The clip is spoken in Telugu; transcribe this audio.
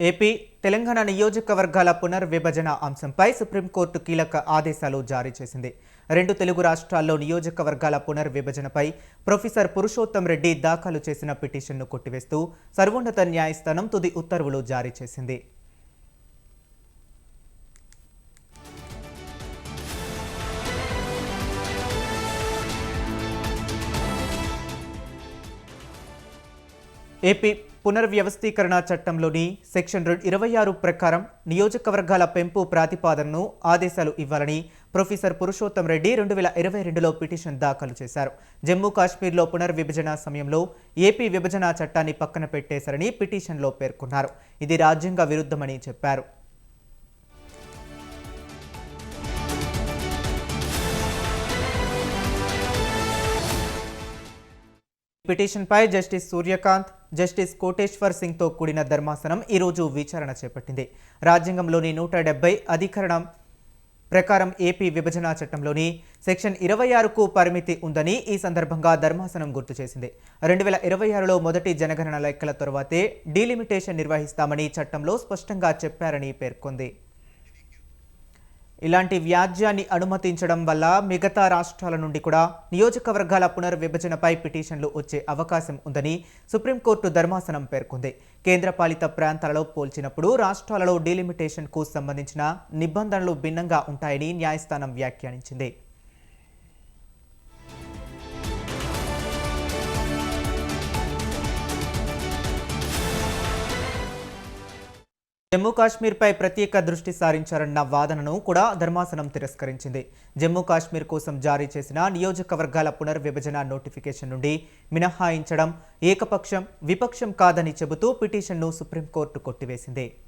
ఏపీ, తెలంగాణ నియోజకవర్గాల పునర్విభజన అంశంపై సుప్రీంకోర్టు కీలక ఆదేశాలు జారీ చేసింది. 2 తెలుగు రాష్ట్రాల్లో నియోజకవర్గాల పునర్విభజనపై ప్రొఫెసర్ పురుషోత్తం రెడ్డి దాఖలు చేసిన పిటిషన్ను కొట్టివేస్తూ సర్వోన్నత న్యాయస్థానం తుది ఉత్తర్వులు జారీ చేసింది. ఏపీ పునర్వ్యవస్థీకరణ చట్టంలోని సెక్షన్ 26 ప్రకారం నియోజకవర్గాల పెంపు ప్రతిపాదనను ఆదేశాలు ఇవ్వాలని ప్రొఫెసర్ పురుషోత్తం రెడ్డి 2022లో పిటిషన్ దాఖలు చేశారు. జమ్మూ కాశ్మీర్లో పునర్విభజన సమయంలో ఏపీ విభజన చట్టాన్ని పక్కన పెట్టేశారని పిటిషన్లో పేర్కొన్నారు. ఇది రాజ్యాంగ విరుద్ధమని చెప్పారు. పిటిషన్పై జస్టిస్ సూర్యకాంత్, జస్టిస్ కోటేశ్వర్ సింగ్తో కూడిన ధర్మాసనం ఈరోజు విచారణ చేపట్టింది. రాజ్యాంగంలోని 170 అధికరణం ప్రకారం ఏపీ విభజన చట్టంలోని సెక్షన్ 26కు పరిమితి ఉందని ఈ సందర్భంగా ధర్మాసనం గుర్తు చేసింది. 2026లో మొదటి జనగణన లెక్కల తరువాతే డీలిమిటేషన్ నిర్వహిస్తామని చట్టంలో స్పష్టంగా చెప్పారని పేర్కొంది. ఇలాంటి వ్యాజ్యాన్ని అనుమతించడం వల్ల మిగతా రాష్ట్రాల నుండి కూడా నియోజకవర్గాల పునర్విభజనపై పిటిషన్లు వచ్చే అవకాశం ఉందని సుప్రీంకోర్టు ధర్మాసనం పేర్కొంది. కేంద్రపాలిత ప్రాంతాలలో పోల్చినప్పుడు రాష్ట్రాలలో డీలిమిటేషన్కు సంబంధించిన నిబంధనలు భిన్నంగా ఉంటాయని న్యాయస్థానం వ్యాఖ్యానించింది. జమ్మూ కాశ్మీర్పై ప్రత్యేక దృష్టి సారించారన్న వాదనను కూడా ధర్మాసనం తిరస్కరించింది. జమ్మూ కాశ్మీర్ కోసం జారీ చేసిన నియోజకవర్గాల పునర్విభజన నోటిఫికేషన్ నుండి మినహాయించడం ఏకపక్షం, విపక్షం కాదని చెబుతూ పిటిషన్ను సుప్రీంకోర్టు కొట్టివేసింది.